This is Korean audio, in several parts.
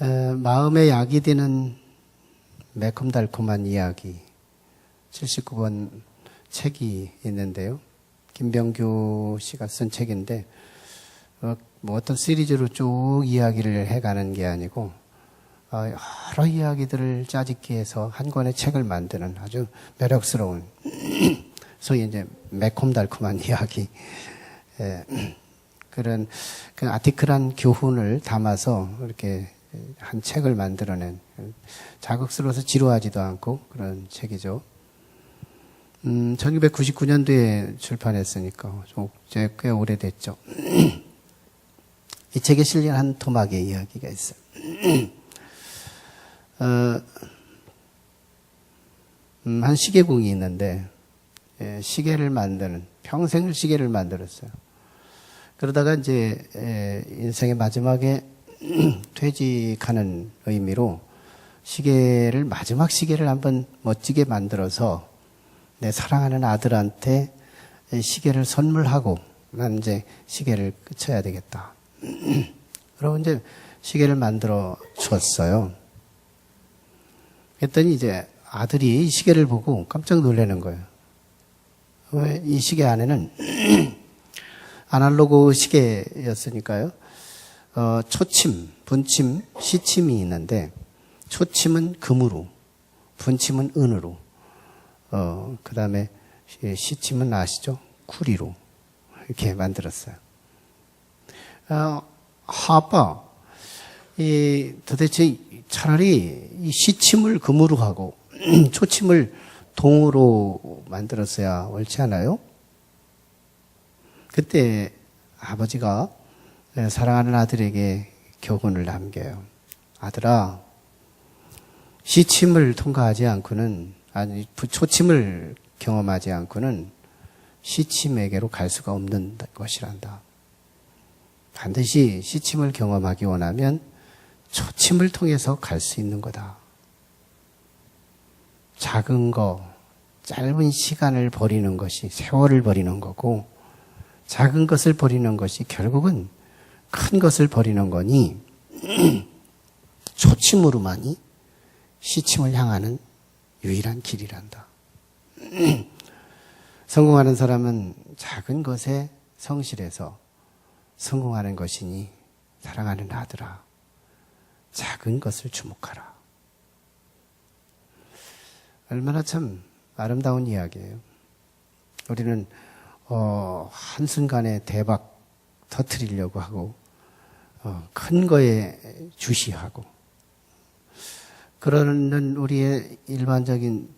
마음의 약이 되는 매콤달콤한 이야기 79번 책이 있는데요. 김병규 씨가 쓴 책인데 뭐 어떤 시리즈로 쭉 이야기를 해가는 게 아니고 여러 이야기들을 짜집기 해서 한 권의 책을 만드는 아주 매력스러운 소위 이제 매콤달콤한 이야기 그런 그 아티클한 교훈을 담아서 이렇게 한 책을 만들어낸 자극스러워서 지루하지도 않고 그런 책이죠. 1999년도에 출판했으니까 좀 꽤 오래됐죠. 이 책에 실린 한 토막의 이야기가 있어요. 한 시계공이 있는데 시계를 만드는 평생을 시계를 만들었어요. 그러다가 이제 인생의 마지막에 퇴직하는 의미로 마지막 시계를 한번 멋지게 만들어서 내 사랑하는 아들한테 시계를 선물하고 난 이제 시계를 끝쳐야 되겠다. 그러고 이제 시계를 만들어 줬어요. 그랬더니 이제 아들이 이 시계를 보고 깜짝 놀라는 거예요. 왜 이 시계 안에는 아날로그 시계였으니까요. 초침, 분침, 시침이 있는데 초침은 금으로, 분침은 은으로, 그 다음에 시침은 아시죠? 구리로 이렇게 만들었어요. 아빠, 도대체 차라리 이 시침을 금으로 하고 초침을 동으로 만들었어야 옳지 않아요? 그때 아버지가 사랑하는 아들에게 교훈을 남겨요. 아들아, 시침을 통과하지 않고는, 초침을 경험하지 않고는 시침에게로 갈 수가 없는 것이란다. 반드시 시침을 경험하기 원하면 초침을 통해서 갈 수 있는 거다. 작은 거, 짧은 시간을 버리는 것이 세월을 버리는 거고, 작은 것을 버리는 것이 결국은 큰 것을 버리는 거니, 초침으로만이 시침을 향하는 유일한 길이란다. 성공하는 사람은 작은 것에 성실해서 성공하는 것이니 사랑하는 아들아, 작은 것을 주목하라. 얼마나 참 아름다운 이야기예요. 우리는 한순간에 대박 터뜨리려고 하고 큰 거에 주시하고 그러는 우리의 일반적인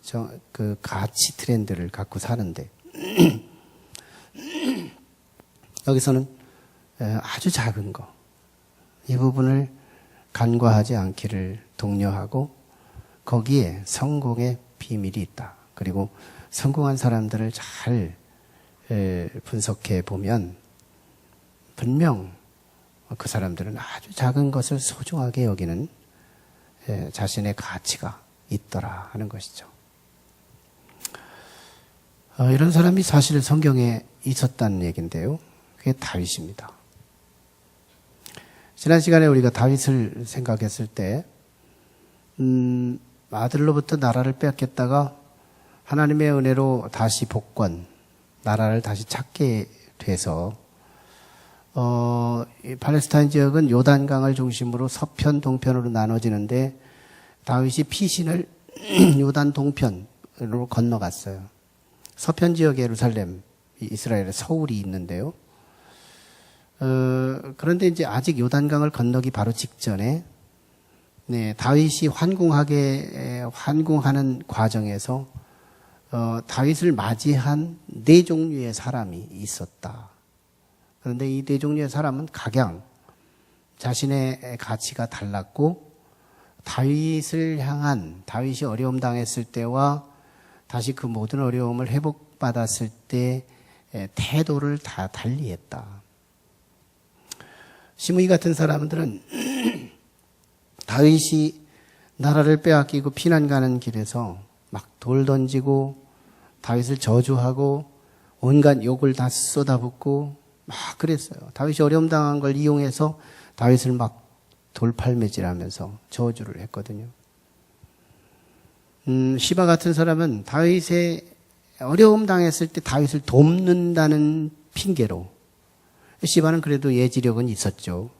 그 가치 트렌드를 갖고 사는데 여기서는 아주 작은 거, 이 부분을 간과하지 않기를 독려하고 거기에 성공의 비밀이 있다. 그리고 성공한 사람들을 잘 분석해 보면 분명 그 사람들은 아주 작은 것을 소중하게 여기는 자신의 가치가 있더라 하는 것이죠. 이런 사람이 사실 성경에 있었다는 얘기인데요. 그게 다윗입니다. 지난 시간에 우리가 다윗을 생각했을 때 아들로부터 나라를 빼앗겼다가 하나님의 은혜로 다시 복권, 나라를 다시 찾게 돼서 팔레스타인 지역은 요단강을 중심으로 서편, 동편으로 나눠지는데 다윗이 피신을 요단 동편으로 건너갔어요. 서편 지역에 예루살렘, 이스라엘의 서울이 있는데요. 그런데 이제 아직 요단강을 건너기 바로 직전에 다윗이 환궁하는 과정에서 다윗을 맞이한 네 종류의 사람이 있었다. 그런데 이 네 종류의 사람은 각양 자신의 가치가 달랐고 다윗이 어려움 당했을 때와 다시 그 모든 어려움을 회복받았을 때 태도를 다 달리했다. 시므이 같은 사람들은 다윗이 나라를 빼앗기고 피난 가는 길에서 막 돌 던지고 다윗을 저주하고 온갖 욕을 다 쏟아붓고 막 그랬어요. 다윗이 어려움 당한 걸 이용해서 다윗을 막 돌팔매질하면서 저주를 했거든요. 시바 같은 사람은 다윗의 어려움 당했을 때 다윗을 돕는다는 핑계로, 시바는 그래도 예지력은 있었죠.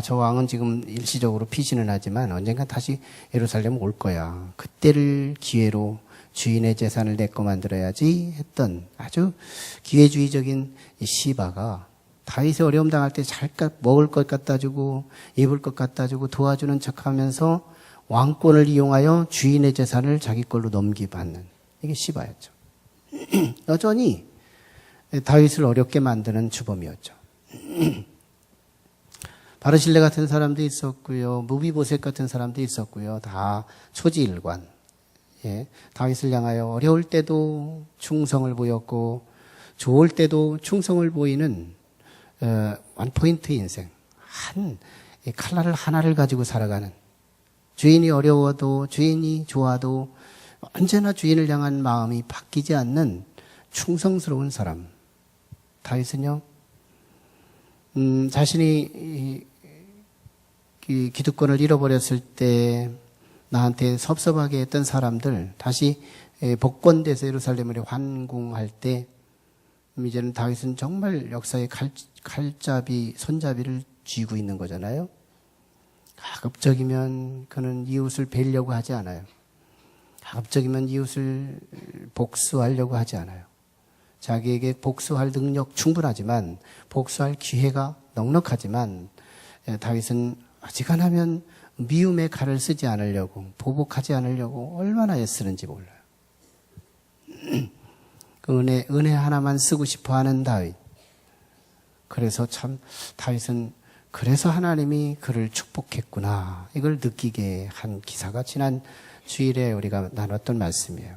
저 왕은 지금 일시적으로 피신은 하지만 언젠가 다시 예루살렘 올 거야. 그때를 기회로 주인의 재산을 내 거 만들어야지 했던 아주 기회주의적인 이 시바가 다윗이 어려움 당할 때 잘 먹을 것 갖다 주고 입을 것 갖다 주고 도와주는 척하면서 왕권을 이용하여 주인의 재산을 자기 걸로 넘기받는, 이게 시바였죠. 여전히 다윗을 어렵게 만드는 주범이었죠. 바르실레 같은 사람도 있었고요. 무비보셋 같은 사람도 있었고요. 다 초지일관. 예, 다윗을 향하여 어려울 때도 충성을 보였고 좋을 때도 충성을 보이는 원포인트 인생. 칼날을 하나를 가지고 살아가는, 주인이 어려워도 주인이 좋아도 언제나 주인을 향한 마음이 바뀌지 않는 충성스러운 사람. 다윗은요, 자신이 기득권을 잃어버렸을 때 나한테 섭섭하게 했던 사람들 다시 복권돼서 예루살렘을 환궁할 때, 이제는 다윗은 정말 역사의 손잡이를 쥐고 있는 거잖아요. 가급적이면 그는 이웃을 뵈려고 하지 않아요. 가급적이면 이웃을 복수하려고 하지 않아요. 자기에게 복수할 능력 충분하지만, 복수할 기회가 넉넉하지만, 다윗은 어지간하면 미움의 칼을 쓰지 않으려고, 보복하지 않으려고 얼마나 애쓰는지 몰라요. 그 은혜 하나만 쓰고 싶어 하는 다윗. 그래서 참 다윗은 그래서 하나님이 그를 축복했구나, 이걸 느끼게 한 기사가 지난 주일에 우리가 나눴던 말씀이에요.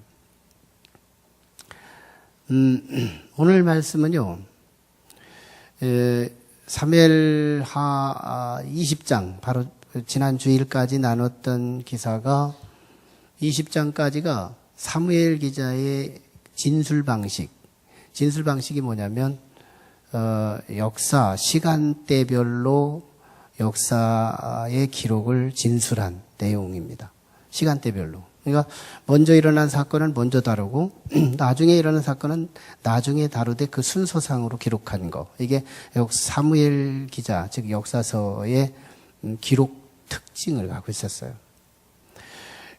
오늘 말씀은요, 사무엘하 20장, 바로 지난 주일까지 나눴던 기사가 20장까지가 사무엘 기자의 진술 방식이 뭐냐면, 역사, 시간대별로 역사의 기록을 진술한 내용입니다. 시간대별로. 그러니까 먼저 일어난 사건은 먼저 다루고 나중에 일어난 사건은 나중에 다루되 그 순서상으로 기록한 거. 이게 사무엘 기자, 즉 역사서의 기록 특징을 갖고 있었어요.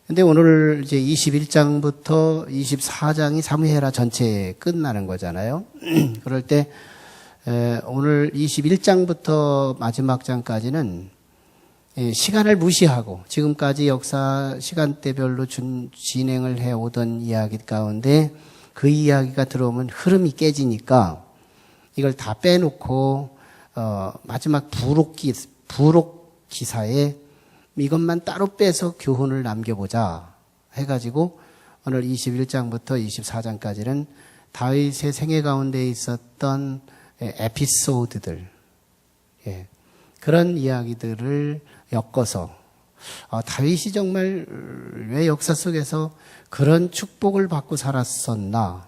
근데 오늘 이제 21장부터 24장이 사무엘하 전체에 끝나는 거잖아요. 그럴 때 오늘 21장부터 마지막 장까지는 시간을 무시하고 지금까지 역사 시간대별로 진행을 해오던 이야기 가운데 그 이야기가 들어오면 흐름이 깨지니까 이걸 다 빼놓고 마지막 부록 기사에 이것만 따로 빼서 교훈을 남겨보자 해가지고 오늘 21장부터 24장까지는 다윗의 생애 가운데 있었던 에피소드들, 그런 이야기들을 엮어서 다윗이 정말 왜 역사 속에서 그런 축복을 받고 살았었나.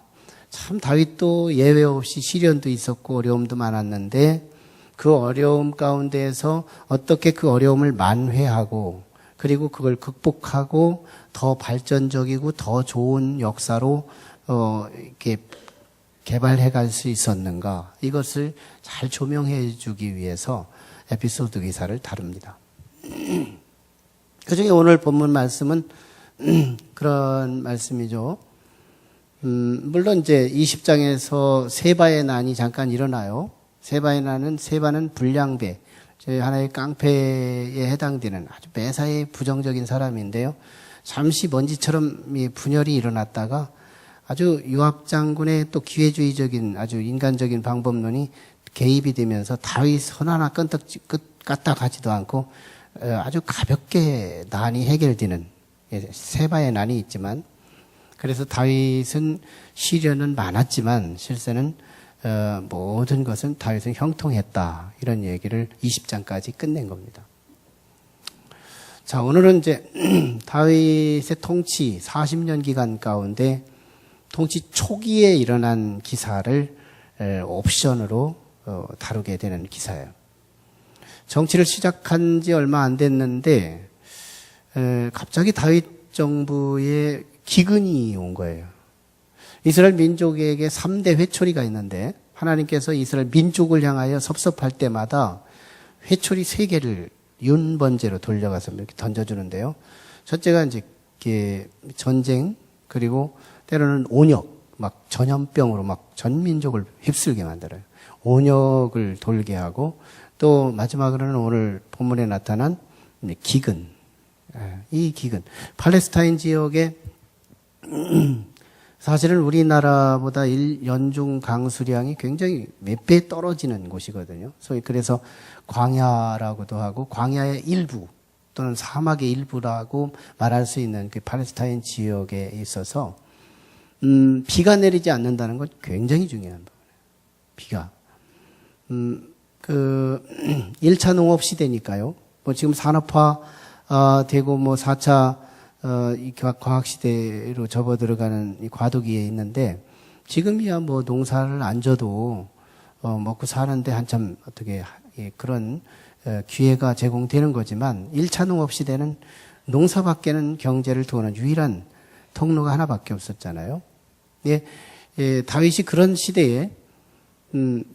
참 다윗도 예외 없이 시련도 있었고 어려움도 많았는데 그 어려움 가운데에서 어떻게 그 어려움을 만회하고 그리고 그걸 극복하고 더 발전적이고 더 좋은 역사로 이렇게 개발해 갈 수 있었는가, 이것을 잘 조명해 주기 위해서 에피소드 기사를 다룹니다. 그중에 오늘 본문 말씀은 그런 말씀이죠. 물론 이제 20장에서 세바의 난이 잠깐 일어나요. 세바는 불량배, 하나의 깡패에 해당되는 아주 매사에 부정적인 사람인데요. 잠시 먼지처럼 분열이 일어났다가 아주 요압 장군의 또 기회주의적인 아주 인간적인 방법론이 개입이 되면서 다윗 선 하나 까딱하지도 않고 아주 가볍게 난이 해결되는, 세바의 난이 있지만, 그래서 다윗은 시련은 많았지만 실세는 모든 것은 다윗은 형통했다, 이런 얘기를 20장까지 끝낸 겁니다. 자, 오늘은 이제 다윗의 통치 40년 기간 가운데 통치 초기에 일어난 기사를 옵션으로 다루게 되는 기사예요. 정치를 시작한 지 얼마 안 됐는데 갑자기 다윗 정부에 기근이 온 거예요. 이스라엘 민족에게 3대 회초리가 있는데 하나님께서 이스라엘 민족을 향하여 섭섭할 때마다 회초리 3개를 윤번제로 돌려가서 이렇게 던져주는데요. 첫째가 이제 전쟁, 그리고 때로는 온역, 막 전염병으로 막 전 민족을 휩쓸게 만들어요. 온역을 돌게 하고, 또 마지막으로는 오늘 본문에 나타난 기근. 이 기근. 팔레스타인 지역에 사실은 우리나라보다 연중 강수량이 굉장히 몇 배 떨어지는 곳이거든요. 소위 그래서 광야라고도 하고 광야의 일부 또는 사막의 일부라고 말할 수 있는 그 팔레스타인 지역에 있어서 비가 내리지 않는다는 건 굉장히 중요한 부분이에요. 비가. 1차 농업 시대니까요. 뭐 지금 산업화 되고 뭐 4차 이 과학 시대로 접어들어가는 이 과도기에 있는데 지금이야 뭐 농사를 안 져도 먹고 사는데 한참 어떻게 그런 기회가 제공되는 거지만 1차 농업 시대는 농사밖에는 경제를 도우는 유일한 통로가 하나밖에 없었잖아요. 다윗이 그런 시대에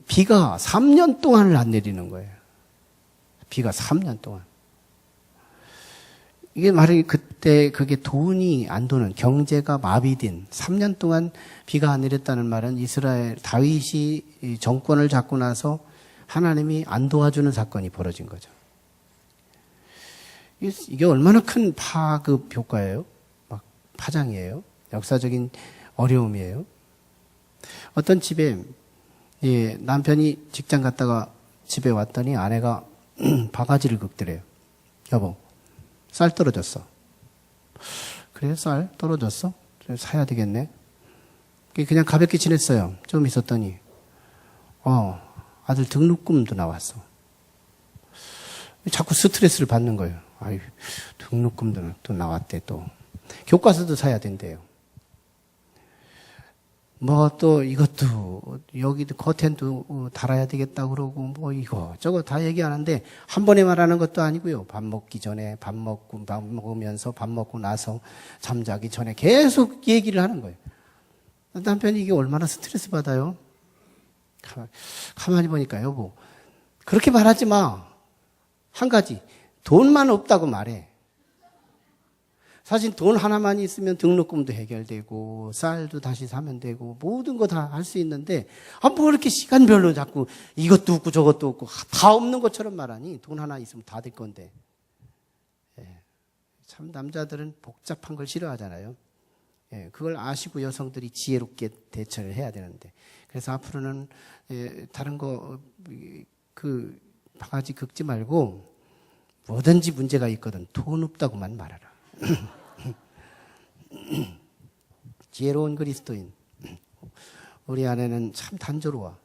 비가 3년 동안을 안 내리는 거예요. 비가 3년 동안. 이게 말이 그때 그게 돈이 안 도는 경제가 마비된 3년 동안 비가 안 내렸다는 말은 이스라엘 다윗이 정권을 잡고 나서 하나님이 안 도와주는 사건이 벌어진 거죠. 이게 얼마나 큰 파급 효과예요? 막 파장이에요. 역사적인 어려움이에요. 어떤 집에 남편이 직장 갔다가 집에 왔더니 아내가 바가지를 긁더래요. 여보, 쌀 떨어졌어. 그래, 쌀 떨어졌어? 사야 되겠네. 그냥 가볍게 지냈어요. 좀 있었더니 아들 등록금도 나왔어. 자꾸 스트레스를 받는 거예요. 아이, 등록금도 또 나왔대 또. 교과서도 사야 된대요. 뭐 또 이것도 여기도 커튼도 달아야 되겠다 그러고 뭐 이거 저거 다 얘기하는데 한 번에 말하는 것도 아니고요. 밥 먹기 전에, 밥 먹으면서, 밥 먹고 나서, 잠자기 전에 계속 얘기를 하는 거예요. 남편이 이게 얼마나 스트레스 받아요? 가만히 보니까 여보, 그렇게 말하지 마. 한 가지, 돈만 없다고 말해. 사실 돈 하나만 있으면 등록금도 해결되고 쌀도 다시 사면 되고 모든 거 다 할 수 있는데 뭐 이렇게 시간별로 자꾸 이것도 없고 저것도 없고 다 없는 것처럼 말하니 돈 하나 있으면 다 될 건데. 참 남자들은 복잡한 걸 싫어하잖아요. 그걸 아시고 여성들이 지혜롭게 대처를 해야 되는데 그래서 앞으로는 다른 거 그 바가지 긁지 말고 뭐든지 문제가 있거든 돈 없다고만 말하라. 지혜로운 그리스도인. 우리 아내는 참 단조로워.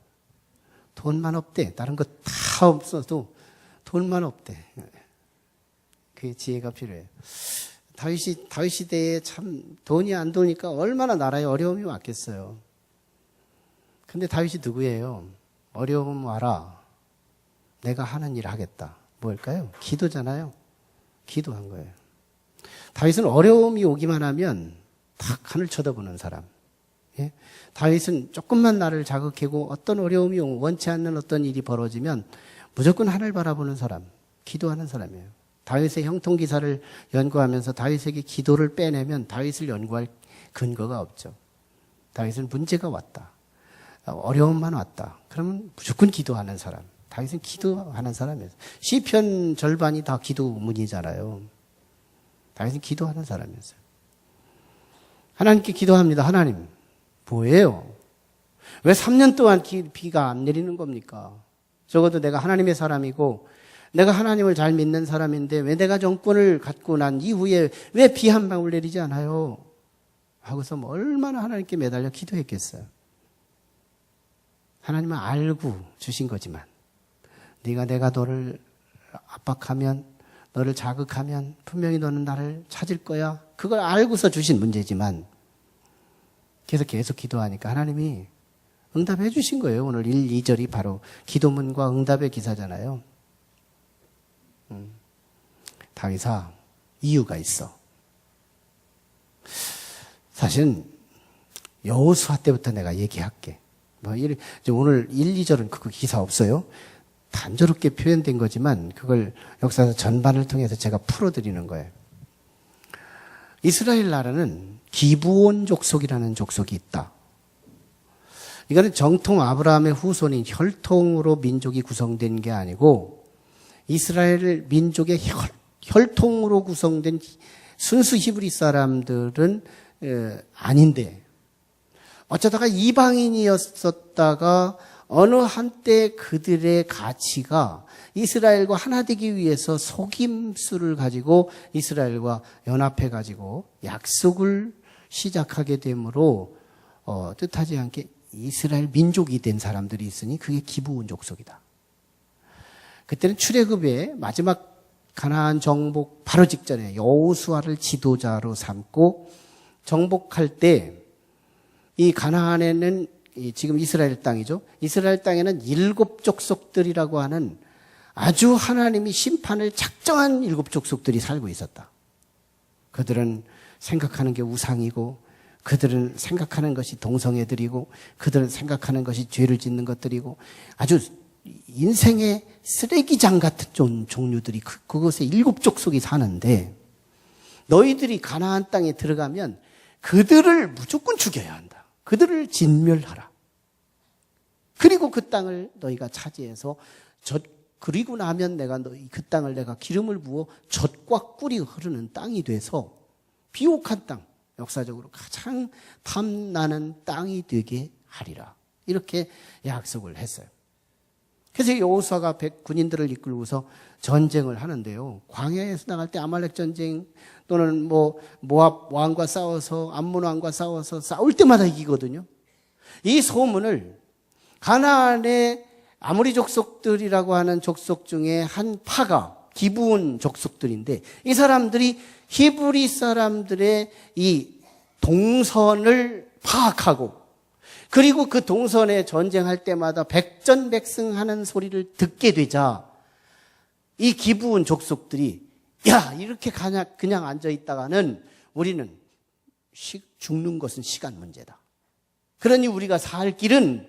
돈만 없대. 다른 거 다 없어도 돈만 없대. 그게 지혜가 필요해요. 다윗 시대에 참 돈이 안 도니까 얼마나 나라에 어려움이 왔겠어요. 근데 다윗이 누구예요? 어려움 와라. 내가 하는 일 하겠다. 뭘까요? 기도잖아요. 기도한 거예요. 다윗은 어려움이 오기만 하면 탁 하늘 쳐다보는 사람. 다윗은 조금만 나를 자극하고 어떤 어려움이 원치 않는 어떤 일이 벌어지면 무조건 하늘 바라보는 사람, 기도하는 사람이에요. 다윗의 형통기사를 연구하면서 다윗에게 기도를 빼내면 다윗을 연구할 근거가 없죠. 다윗은 문제가 왔다. 어려움만 왔다. 그러면 무조건 기도하는 사람. 다윗은 기도하는 사람이에요. 시편 절반이 다 기도문이잖아요. 다윗은 기도하는 사람이었어요. 하나님께 기도합니다. 하나님, 뭐예요? 왜 3년 동안 비가 안 내리는 겁니까? 적어도 내가 하나님의 사람이고 내가 하나님을 잘 믿는 사람인데 왜 내가 정권을 갖고 난 이후에 왜 비 한 방울 내리지 않아요? 하고서 얼마나 하나님께 매달려 기도했겠어요. 하나님은 알고 주신 거지만 내가 너를 압박하면 너를 자극하면 분명히 너는 나를 찾을 거야. 그걸 알고서 주신 문제지만 그래서 계속 기도하니까 하나님이 응답해 주신 거예요. 오늘 1, 2절이 바로 기도문과 응답의 기사잖아요. 다윗아, 이유가 있어. 사실은 여호수아 때부터 내가 얘기할게. 오늘 1, 2절은 그거 기사 없어요. 단조롭게 표현된 거지만 그걸 역사 전반을 통해서 제가 풀어드리는 거예요. 이스라엘 나라는 기브온 족속이라는 족속이 있다. 이거는 정통 아브라함의 후손인 혈통으로 민족이 구성된 게 아니고 이스라엘 민족의 혈통으로 구성된 순수 히브리 사람들은 아닌데 어쩌다가 이방인이었었다가 어느 한때 그들의 가치가 이스라엘과 하나 되기 위해서 속임수를 가지고 이스라엘과 연합해 가지고 약속을 시작하게 되므로 뜻하지 않게 이스라엘 민족이 된 사람들이 있으니 그게 기브온 족속이다. 그때는 출애굽의 마지막 가나안 정복 바로 직전에 여호수아를 지도자로 삼고 정복할 때 이 가나안에는 지금 이스라엘 땅이죠. 이스라엘 땅에는 7 족속들이라고 하는 아주 하나님이 심판을 작정한 7 족속들이 살고 있었다. 그들은 생각하는 게 우상이고 그들은 생각하는 것이 동성애들이고 그들은 생각하는 것이 죄를 짓는 것들이고 아주 인생의 쓰레기장 같은 종류들이 그곳에 7 족속이 사는데 너희들이 가나안 땅에 들어가면 그들을 무조건 죽여야 한다. 그들을 진멸하라. 그리고 그 땅을 너희가 차지해서 그리고 나면 내가 그 땅을 내가 기름을 부어 젖과 꿀이 흐르는 땅이 돼서 비옥한 땅, 역사적으로 가장 탐나는 땅이 되게 하리라. 이렇게 약속을 했어요. 그래서 여호수아가 군인들을 이끌고서 전쟁을 하는데요. 광야에서 나갈 때 아말렉 전쟁 또는 모압 왕과 싸워서 암몬 왕과 싸워서 싸울 때마다 이기거든요. 이 소문을 가나안의 아모리 족속들이라고 하는 족속 중에 한 파가 기브온 족속들인데 이 사람들이 히브리 사람들의 이 동선을 파악하고 그리고 그 동선에 전쟁할 때마다 백전백승하는 소리를 듣게 되자 이 기브온 족속들이 야 이렇게 그냥 앉아있다가는 우리는 죽는 것은 시간 문제다. 그러니 우리가 살 길은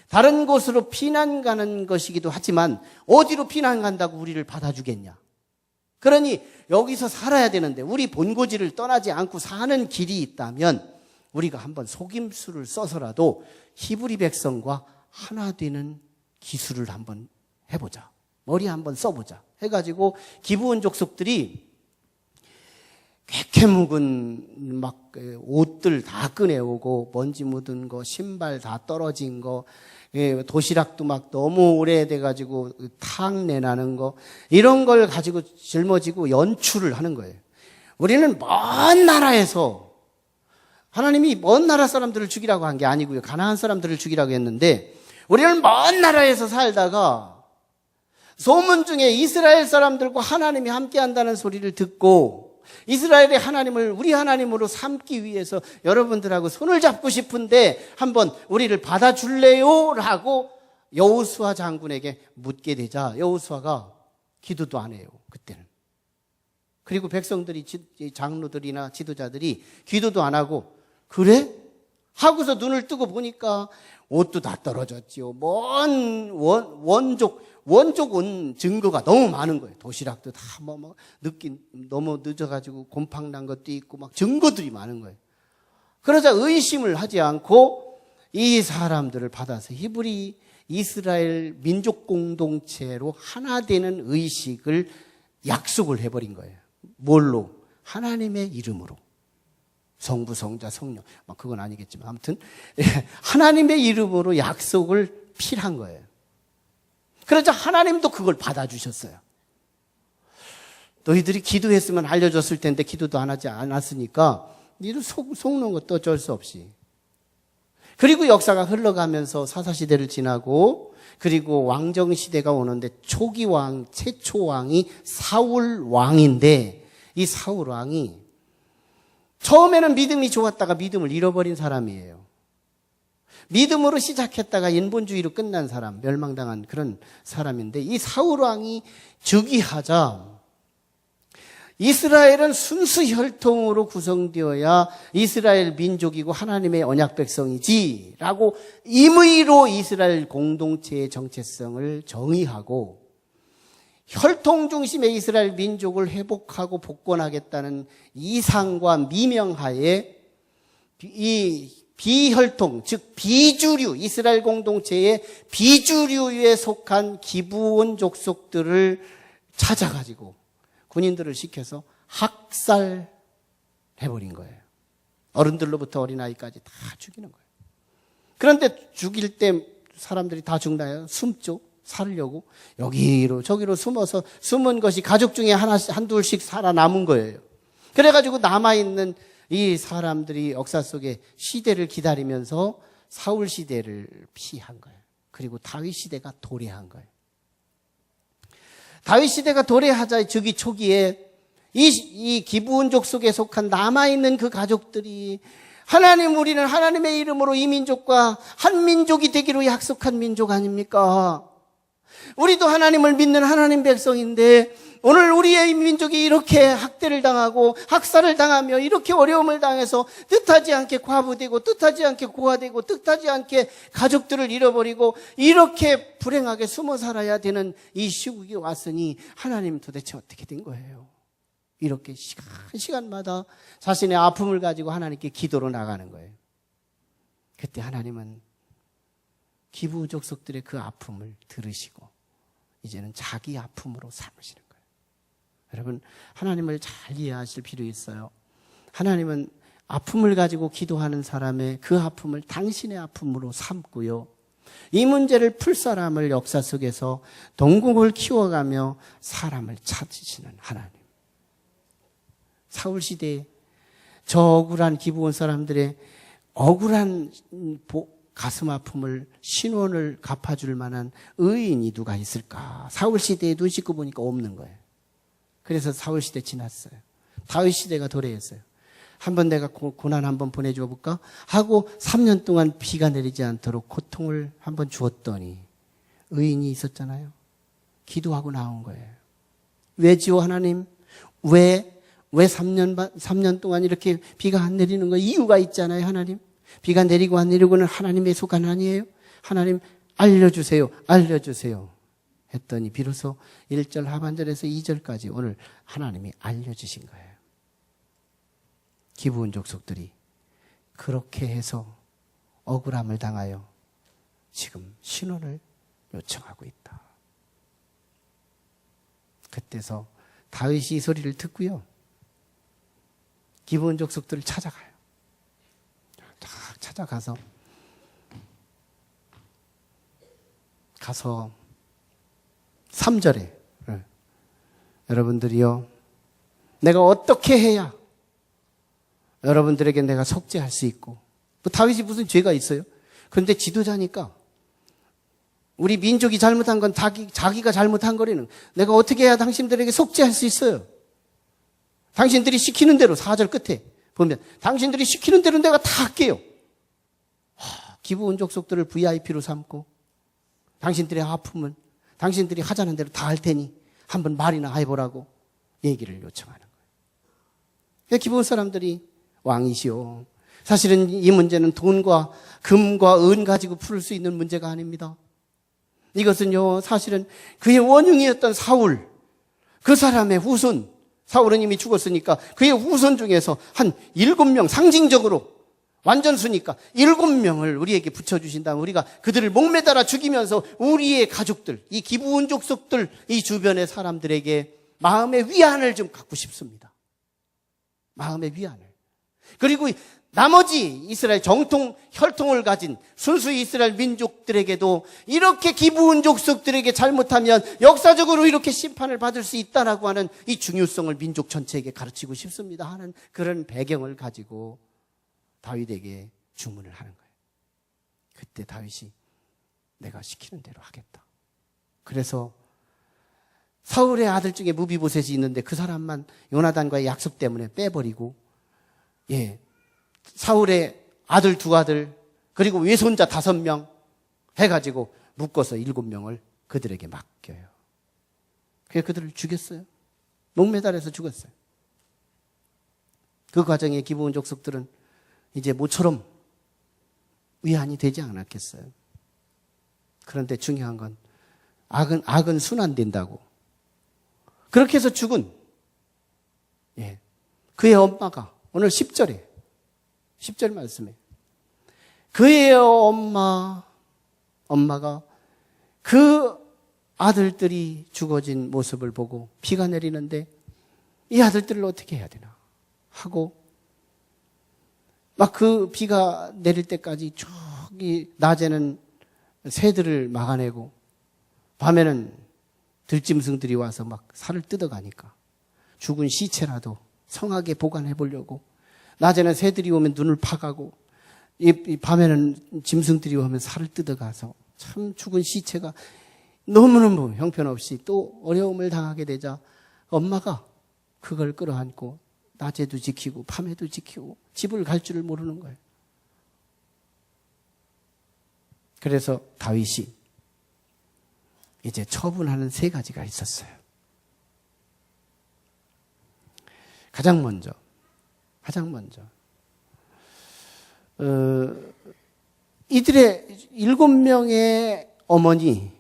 다른 곳으로 피난 가는 것이기도 하지만 어디로 피난 간다고 우리를 받아주겠냐. 그러니 여기서 살아야 되는데 우리 본고지를 떠나지 않고 사는 길이 있다면 우리가 한번 속임수를 써서라도 히브리 백성과 하나 되는 기술을 한번 해보자. 머리 한번 써보자. 해가지고 기브온 족속들이 꽤 묵은 막 옷들 다 꺼내오고 먼지 묻은 거, 신발 다 떨어진 거, 도시락도 막 너무 오래돼가지고 탕 내나는 거 이런 걸 가지고 짊어지고 연출을 하는 거예요. 우리는 먼 나라에서 하나님이 먼 나라 사람들을 죽이라고 한 게 아니고요. 가나안 사람들을 죽이라고 했는데 우리는 먼 나라에서 살다가 소문 중에 이스라엘 사람들과 하나님이 함께한다는 소리를 듣고 이스라엘의 하나님을 우리 하나님으로 삼기 위해서 여러분들하고 손을 잡고 싶은데 한번 우리를 받아줄래요? 라고 여호수아 장군에게 묻게 되자 여호수아가 기도도 안 해요. 그때는. 그리고 백성들이 장로들이나 지도자들이 기도도 안 하고 그래? 하고서 눈을 뜨고 보니까 옷도 다 떨어졌지요. 먼 원족 온 증거가 너무 많은 거예요. 도시락도 다 너무 늦어가지고 곰팡 난 것도 있고 막 증거들이 많은 거예요. 그러자 의심을 하지 않고 이 사람들을 받아서 히브리 이스라엘 민족 공동체로 하나 되는 의식을 약속을 해버린 거예요. 뭘로? 하나님의 이름으로. 성부, 성자, 성령. 그건 아니겠지만 아무튼 하나님의 이름으로 약속을 필한 거예요. 그러자 하나님도 그걸 받아주셨어요. 너희들이 기도했으면 알려줬을 텐데 기도도 안 하지 않았으니까 니들 속는 것도 어쩔 수 없이. 그리고 역사가 흘러가면서 사사시대를 지나고 그리고 왕정시대가 오는데 초기 왕, 최초 왕이 사울 왕인데 이 사울 왕이 처음에는 믿음이 좋았다가 믿음을 잃어버린 사람이에요. 믿음으로 시작했다가 인본주의로 끝난 사람, 멸망당한 그런 사람인데, 이 사울 왕이 즉위하자 이스라엘은 순수 혈통으로 구성되어야 이스라엘 민족이고 하나님의 언약 백성이지 라고 임의로 이스라엘 공동체의 정체성을 정의하고 혈통 중심의 이스라엘 민족을 회복하고 복권하겠다는 이상과 미명하에 이 비혈통, 즉 비주류, 이스라엘 공동체의 비주류에 속한 기브온 족속들을 찾아가지고 군인들을 시켜서 학살해버린 거예요. 어른들로부터 어린아이까지 다 죽이는 거예요. 그런데 죽일 때 사람들이 다 죽나요? 숨죠. 살려고 여기로 저기로 숨어서 숨은 것이 가족 중에 한둘씩 살아남은 거예요. 그래가지고 남아있는 이 사람들이 역사 속에 시대를 기다리면서 사울 시대를 피한 거예요. 그리고 다윗 시대가 도래한 거예요. 다윗 시대가 도래하자 즉위 초기에 이 기브온족 속에 속한 남아있는 그 가족들이 하나님, 우리는 하나님의 이름으로 이 민족과 한 민족이 되기로 약속한 민족 아닙니까? 우리도 하나님을 믿는 하나님 백성인데 오늘 우리의 민족이 이렇게 학대를 당하고 학살을 당하며 이렇게 어려움을 당해서 뜻하지 않게 과부되고 뜻하지 않게 고아되고 뜻하지 않게 가족들을 잃어버리고 이렇게 불행하게 숨어 살아야 되는 이 시국이 왔으니 하나님 도대체 어떻게 된 거예요? 이렇게 시간마다 자신의 아픔을 가지고 하나님께 기도로 나가는 거예요. 그때 하나님은 기브온 족속들의 그 아픔을 들으시고 이제는 자기 아픔으로 삼으시는 거예요. 여러분, 하나님을 잘 이해하실 필요 있어요. 하나님은 아픔을 가지고 기도하는 사람의 그 아픔을 당신의 아픔으로 삼고요. 이 문제를 풀 사람을 역사 속에서 동국을 키워가며 사람을 찾으시는 하나님. 사울 시대에 저 억울한 기브온 사람들의 억울한 가슴 아픔을 신원을 갚아줄 만한 의인이 누가 있을까? 사울 시대에 눈 씻고 보니까 없는 거예요. 그래서 사울 시대 지났어요. 다윗 시대가 도래했어요. 한번 내가 고난 한번 보내줘 볼까? 하고 3년 동안 비가 내리지 않도록 고통을 한번 주었더니 의인이 있었잖아요. 기도하고 나온 거예요. 왜지요 하나님? 왜 3년 동안 이렇게 비가 안 내리는 거 이유가 있잖아요 하나님. 비가 내리고 안 내리고는 하나님의 소관 아니에요? 하나님 알려주세요. 알려주세요. 했더니 비로소 1절 하반절에서 2절까지 오늘 하나님이 알려주신 거예요. 기브온 족속들이 그렇게 해서 억울함을 당하여 지금 신원을 요청하고 있다. 그때서 다윗이 이 소리를 듣고요. 기브온 족속들을 찾아가요. 딱 찾아가서 가서 3절에 여러분들이요, 내가 어떻게 해야 여러분들에게 내가 속죄할 수 있고, 또 다윗이 무슨 죄가 있어요? 그런데 지도자니까 우리 민족이 잘못한 건 자기가 잘못한 거리는 내가 어떻게 해야 당신들에게 속죄할 수 있어요? 당신들이 시키는 대로 4절 끝에 보면 당신들이 시키는 대로 내가 다 할게요. 기브온 족속들을 VIP로 삼고 당신들의 아픔은 당신들이 하자는 대로 다 할 테니 한번 말이나 해보라고 얘기를 요청하는 거예요. 기브온 사람들이 왕이시오. 사실은 이 문제는 돈과 금과 은 가지고 풀 수 있는 문제가 아닙니다. 이것은요, 사실은 그의 원흉이었던 사울, 그 사람의 후손, 사울은 이미 죽었으니까 그의 후손 중에서 한 7명, 상징적으로 완전수니까 7명을 우리에게 붙여주신다면 우리가 그들을 목매달아 죽이면서 우리의 가족들, 이 기브온 족속들, 이 주변의 사람들에게 마음의 위안을 좀 갖고 싶습니다. 마음의 위안을. 그리고 나머지 이스라엘 정통 혈통을 가진 순수 이스라엘 민족들에게도 이렇게 기브온 족속들에게 잘못하면 역사적으로 이렇게 심판을 받을 수 있다라고 하는 이 중요성을 민족 전체에게 가르치고 싶습니다 하는 그런 배경을 가지고 다윗에게 주문을 하는 거예요. 그때 다윗이 내가 시키는 대로 하겠다. 그래서 사울의 아들 중에 무비보셋이 있는데 그 사람만 요나단과의 약속 때문에 빼버리고, 사울의 아들 2 아들 그리고 외손자 5명 해가지고 묶어서 7명을 그들에게 맡겨요. 그래서 그들을 죽였어요. 목매달아서 죽었어요. 그 과정에 기브온 족속들은 이제 모처럼 위안이 되지 않았겠어요. 그런데 중요한 건 악은 순환된다고. 그렇게 해서 죽은 그의 엄마가 오늘 10절 말씀에 그의 엄마가 그 아들들이 죽어진 모습을 보고 비가 내리는데 이 아들들을 어떻게 해야 되나 하고 막 그 비가 내릴 때까지 저기 낮에는 새들을 막아내고 밤에는 들짐승들이 와서 막 살을 뜯어가니까 죽은 시체라도 성하게 보관해 보려고 낮에는 새들이 오면 눈을 파가고 이 밤에는 짐승들이 오면 살을 뜯어가서 참 죽은 시체가 너무너무 형편없이 또 어려움을 당하게 되자 엄마가 그걸 끌어안고 낮에도 지키고 밤에도 지키고 집을 갈 줄을 모르는 거예요. 그래서 다윗이 이제 처분하는 3가지가 있었어요. 가장 먼저 이들의 7명의 어머니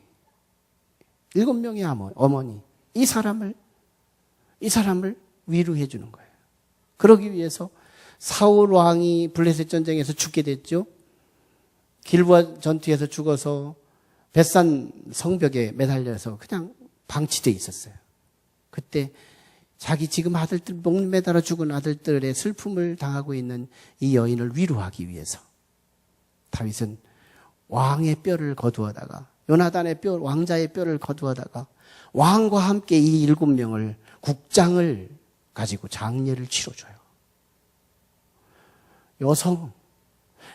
이 사람을 위로해 주는 거예요. 그러기 위해서 사울 왕이 블레셋 전쟁에서 죽게 됐죠. 길보아 전투에서 죽어서 벳산 성벽에 매달려서 그냥 방치돼 있었어요. 그때 자기 지금 아들들 목매달아 죽은 아들들의 슬픔을 당하고 있는 이 여인을 위로하기 위해서 다윗은 왕의 뼈를 거두어다가 요나단의 뼈, 왕자의 뼈를 거두어다가 왕과 함께 이 7명을 국장을 가지고 장례를 치러줘요.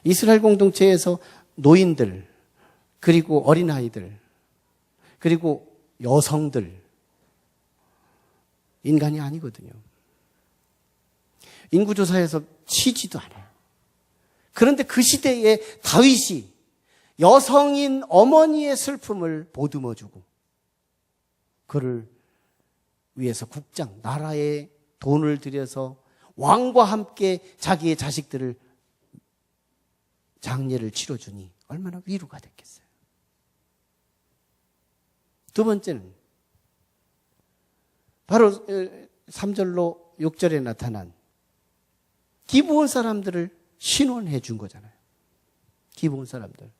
이스라엘 공동체에서 노인들, 그리고 어린아이들, 그리고 여성들, 인간이 아니거든요. 인구조사에서 치지도 않아요. 그런데 그 시대에 다윗이 여성인 어머니의 슬픔을 보듬어주고 그를 위해서 국장, 나라에 돈을 들여서 왕과 함께 자기의 자식들을 장례를 치러주니 얼마나 위로가 됐겠어요. 2번째는 바로 3절로 6절에 나타난 기브온 사람들을 신원해 준 거잖아요. 기브온 사람들.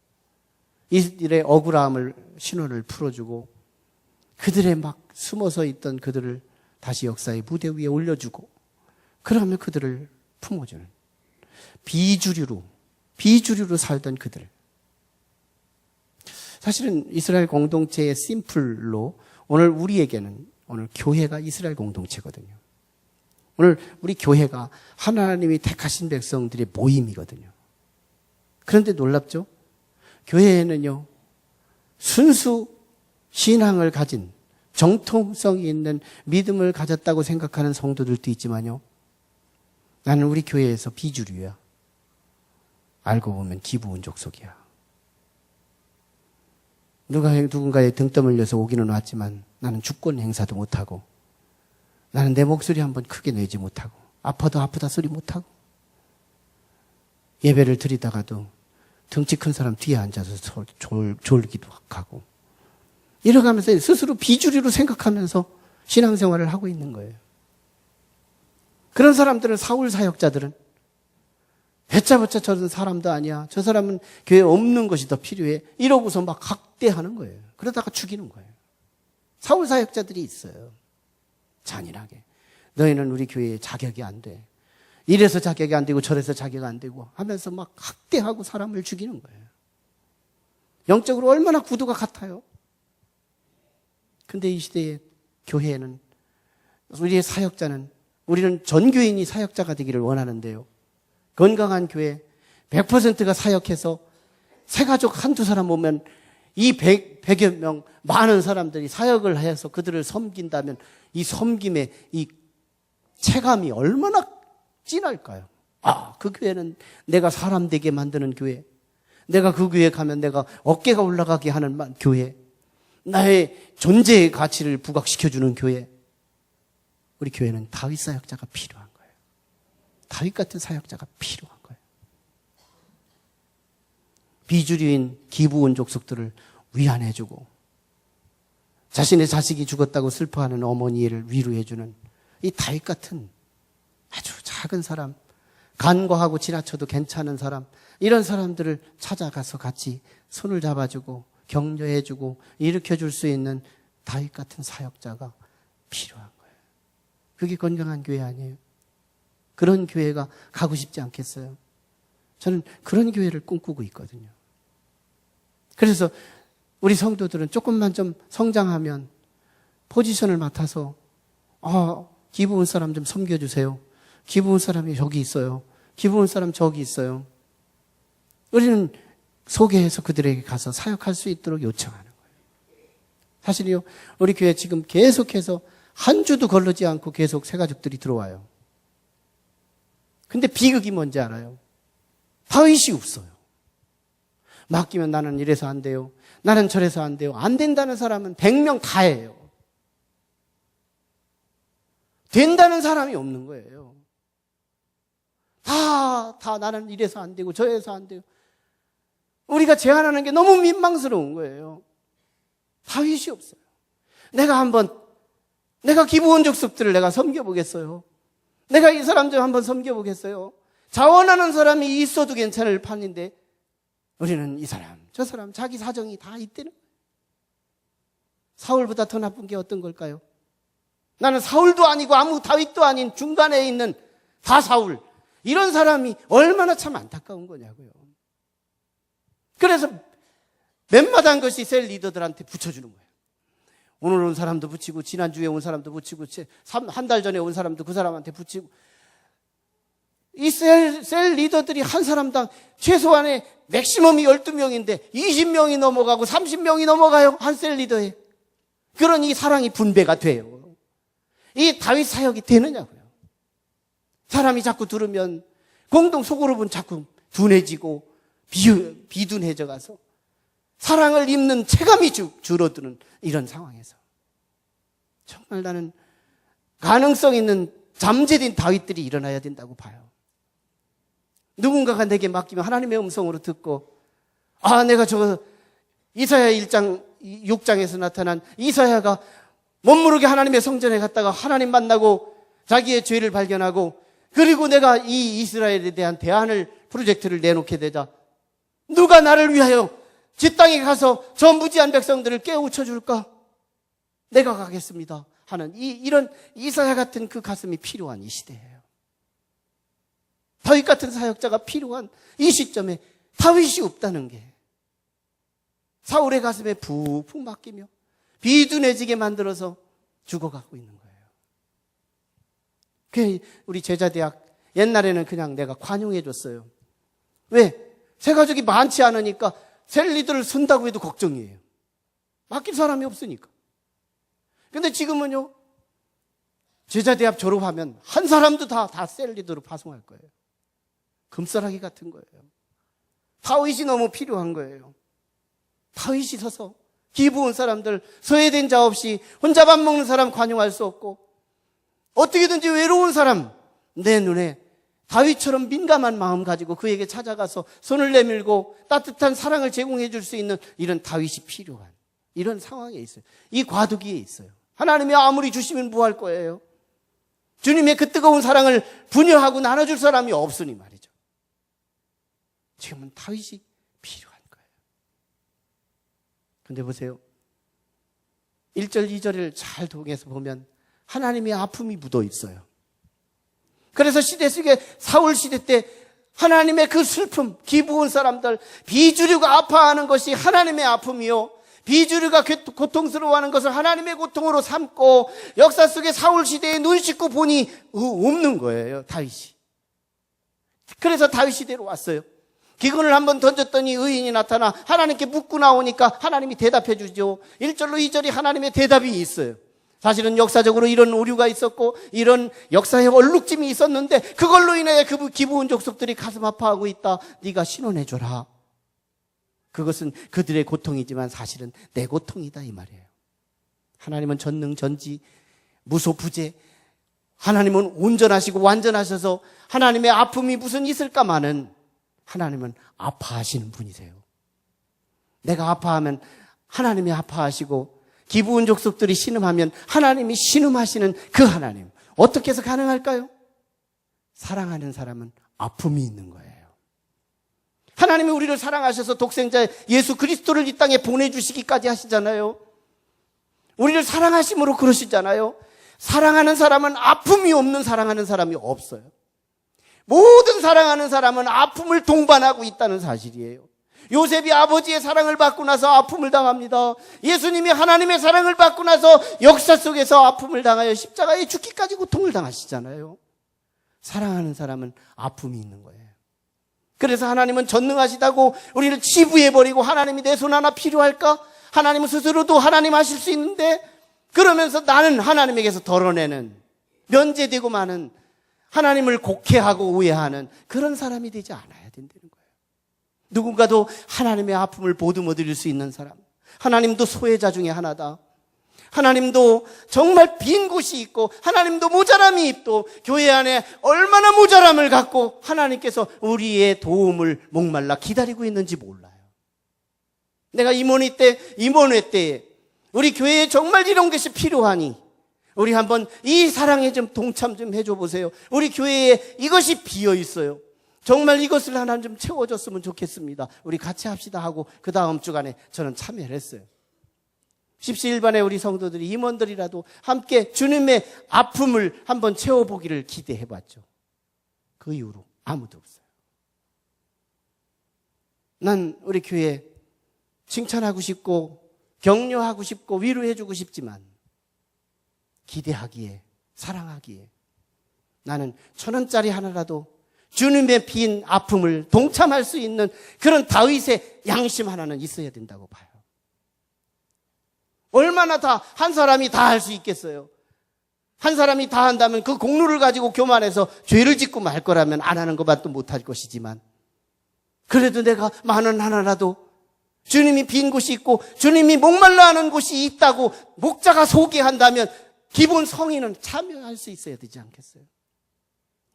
이들의 억울함을 신원을 풀어주고 그들의 막 숨어서 있던 그들을 다시 역사의 무대 위에 올려주고 그러면 그들을 품어주는 비주류로 살던 그들. 사실은 이스라엘 공동체의 심플로 오늘 우리에게는 오늘 교회가 이스라엘 공동체거든요. 오늘 우리 교회가 하나님이 택하신 백성들의 모임이거든요. 그런데 놀랍죠? 교회에는요, 순수 신앙을 가진 정통성이 있는 믿음을 가졌다고 생각하는 성도들도 있지만요, 나는 우리 교회에서 비주류야. 알고 보면 기브온 족속이야. 누군가의 등 떠밀려서 오기는 왔지만 나는 주권 행사도 못하고 나는 내 목소리 한번 크게 내지 못하고 아파도 아프다 소리 못하고 예배를 드리다가도 덩치 큰 사람 뒤에 앉아서 졸기도 하고 이러가면서 스스로 비주류로 생각하면서 신앙생활을 하고 있는 거예요. 그런 사람들은 사울 사역자들은 배짜배짜 저런 사람도 아니야. 저 사람은 교회에 없는 것이 더 필요해. 이러고서 막 학대하는 거예요. 그러다가 죽이는 거예요. 사울 사역자들이 있어요. 잔인하게. 너희는 우리 교회에 자격이 안 돼. 이래서 자격이 안 되고 저래서 자격이 안 되고 하면서 막 학대하고 사람을 죽이는 거예요. 영적으로 얼마나 구도가 같아요. 근데 이 시대의 교회에는 우리의 사역자는 우리는 전 교인이 사역자가 되기를 원하는데요. 건강한 교회 100%가 사역해서 새 가족 한두 사람 오면 이 100여 명 많은 사람들이 사역을 해서 그들을 섬긴다면 이 섬김의 이 체감이 얼마나 진할까요? 아, 그 교회는 내가 사람 되게 만드는 교회. 내가 그 교회 가면 내가 어깨가 올라가게 하는 교회, 나의 존재의 가치를 부각시켜주는 교회. 우리 교회는 다윗 사역자가 필요한 거예요. 다윗 같은 사역자가 필요한 거예요. 비주류인 기부온 족속들을 위안해주고 자신의 자식이 죽었다고 슬퍼하는 어머니를 위로해주는 이 다윗 같은 아주 작은 사람, 간과하고 지나쳐도 괜찮은 사람, 이런 사람들을 찾아가서 같이 손을 잡아주고 격려해주고 일으켜줄 수 있는 다윗 같은 사역자가 필요한 거예요. 그게 건강한 교회 아니에요? 그런 교회가 가고 싶지 않겠어요? 저는 그런 교회를 꿈꾸고 있거든요. 그래서 우리 성도들은 조금만 좀 성장하면 포지션을 맡아서 기부 온 사람 좀 섬겨주세요. 기부 온 사람이 저기 있어요. 기부 온 사람 저기 있어요. 우리는 소개해서 그들에게 가서 사역할 수 있도록 요청하는 거예요. 사실요, 우리 교회 지금 계속해서 한 주도 걸르지 않고 계속 새가족들이 들어와요. 근데 비극이 뭔지 알아요? 다윗이 없어요. 맡기면 나는 이래서 안 돼요. 나는 저래서 안 돼요. 안 된다는 사람은 100명 다 해요. 된다는 사람이 없는 거예요. 다 나는 이래서 안 되고 저래서 안 돼요. 우리가 제안하는 게 너무 민망스러운 거예요. 다윗이 없어요. 내가 기부온 족속들을 내가 섬겨보겠어요. 내가 이 사람 좀 한번 섬겨보겠어요. 자원하는 사람이 있어도 괜찮을 판인데 우리는 이 사람, 저 사람, 자기 사정이 다 있대는 거예요. 사울보다 더 나쁜 게 어떤 걸까요? 나는 사울도 아니고 아무 다윗도 아닌 중간에 있는 다 사울. 이런 사람이 얼마나 참 안타까운 거냐고요. 그래서 맨마다한 것이 셀 리더들한테 붙여주는 거예요. 오늘 온 사람도 붙이고 지난주에 온 사람도 붙이고 한 달 전에 온 사람도 그 사람한테 붙이고 이 셀 리더들이 한 사람당 최소한의 맥시멈이 12명인데 20명이 넘어가고 30명이 넘어가요. 한 셀 리더에. 그러니 사랑이 분배가 돼요. 이 다윗 사역이 되느냐고요. 사람이 자꾸 들으면 공동 속으로는 자꾸 둔해지고 비둔해져 가서 사랑을 입는 체감이 줄어드는 이런 상황에서 정말 나는 가능성 있는 잠재된 다윗들이 일어나야 된다고 봐요. 누군가가 내게 맡기면 하나님의 음성으로 듣고 내가 이사야 1장 6장에서 나타난 이사야가 멋모르게 하나님의 성전에 갔다가 하나님 만나고 자기의 죄를 발견하고 그리고 내가 이 이스라엘에 대한 대안을 프로젝트를 내놓게 되자 누가 나를 위하여 지 땅에 가서 저 무지한 백성들을 깨우쳐 줄까? 내가 가겠습니다 하는 이런 이사야 같은 그 가슴이 필요한 이 시대예요. 다윗 같은 사역자가 필요한 이 시점에 다윗이 없다는 게 사울의 가슴에 푹푹 맡기며 비둔해지게 만들어서 죽어가고 있는 거예요. 그 우리 제자대학 옛날에는 그냥 내가 관용해 줬어요. 왜? 새가족이 많지 않으니까 셀리들을 쓴다고 해도 걱정이에요. 맡길 사람이 없으니까. 근데 지금은요, 제자대학 졸업하면 한 사람도 다 셀리더로 파송할 거예요. 금싸라기 같은 거예요. 다윗이 너무 필요한 거예요. 다윗이 서서 기부 온 사람들, 소외된 자 없이 혼자 밥 먹는 사람 관용할 수 없고 어떻게든지 외로운 사람 내 눈에 다윗처럼 민감한 마음 가지고 그에게 찾아가서 손을 내밀고 따뜻한 사랑을 제공해 줄 수 있는 이런 다윗이 필요한 이런 상황에 있어요. 이 과도기에 있어요. 하나님이 아무리 주시면 뭐 할 거예요? 주님의 그 뜨거운 사랑을 분여하고 나눠줄 사람이 없으니 말이죠. 지금은 다윗이 필요한 거예요. 근데 보세요. 1절, 2절을 잘 통해서 보면 하나님의 아픔이 묻어 있어요. 그래서 시대 속에 사울 시대 때 하나님의 그 슬픔, 기부온 사람들, 비주류가 아파하는 것이 하나님의 아픔이요. 비주류가 고통스러워하는 것을 하나님의 고통으로 삼고 역사 속에 사울 시대에 눈 씻고 보니 없는 거예요, 다윗이. 그래서 다윗 시대로 왔어요. 기근을 한번 던졌더니 의인이 나타나 하나님께 묻고 나오니까 하나님이 대답해 주죠. 1절로 2절이 하나님의 대답이 있어요. 사실은 역사적으로 이런 오류가 있었고 이런 역사의 얼룩짐이 있었는데 그걸로 인해 그 기부온 족속들이 가슴 아파하고 있다. 네가 신원해 줘라. 그것은 그들의 고통이지만 사실은 내 고통이다 이 말이에요. 하나님은 전능전지 무소부재, 하나님은 온전하시고 완전하셔서 하나님의 아픔이 무슨 있을까마는 하나님은 아파하시는 분이세요. 내가 아파하면 하나님이 아파하시고 기부온 족속들이 신음하면 하나님이 신음하시는 그 하나님, 어떻게 해서 가능할까요? 사랑하는 사람은 아픔이 있는 거예요. 하나님이 우리를 사랑하셔서 독생자 예수 그리스도를 이 땅에 보내주시기까지 하시잖아요. 우리를 사랑하심으로 그러시잖아요. 사랑하는 사람은 아픔이 없는 사랑하는 사람이 없어요. 모든 사랑하는 사람은 아픔을 동반하고 있다는 사실이에요. 요셉이 아버지의 사랑을 받고 나서 아픔을 당합니다. 예수님이 하나님의 사랑을 받고 나서 역사 속에서 아픔을 당하여 십자가에 죽기까지 고통을 당하시잖아요. 사랑하는 사람은 아픔이 있는 거예요. 그래서 하나님은 전능하시다고 우리를 치부해버리고 하나님이 내 손 하나 필요할까? 하나님은 스스로도 하나님 하실 수 있는데 그러면서 나는 하나님에게서 덜어내는, 면제되고 마는, 하나님을 곡해하고 우애하는 그런 사람이 되지 않아야 된다는 거예요. 누군가도 하나님의 아픔을 보듬어 드릴 수 있는 사람, 하나님도 소외자 중에 하나다. 하나님도 정말 빈 곳이 있고 하나님도 모자람이 있고 교회 안에 얼마나 모자람을 갖고 하나님께서 우리의 도움을 목말라 기다리고 있는지 몰라요. 내가 임원회 때 우리 교회에 정말 이런 것이 필요하니 우리 한번 이 사랑에 좀 동참 좀 해줘 보세요. 우리 교회에 이것이 비어 있어요. 정말 이것을 하나 좀 채워줬으면 좋겠습니다. 우리 같이 합시다 하고 그 다음 주간에 저는 참여를 했어요. 십시일반의 우리 성도들이, 임원들이라도 함께 주님의 아픔을 한번 채워보기를 기대해봤죠. 그 이후로 아무도 없어요. 난 우리 교회 칭찬하고 싶고 격려하고 싶고 위로해주고 싶지만 기대하기에, 사랑하기에 나는 1,000원짜리 하나라도 주님의 빈 아픔을 동참할 수 있는 그런 다윗의 양심 하나는 있어야 된다고 봐요. 얼마나 한 사람이 다 할 수 있겠어요? 한 사람이 다 한다면 그 공로를 가지고 교만해서 죄를 짓고 말 거라면 안 하는 것만도 못할 것이지만 그래도 내가 만원 하나라도 주님이 빈 곳이 있고 주님이 목말라 하는 곳이 있다고 목자가 소개한다면 기본 성인은 참여할 수 있어야 되지 않겠어요?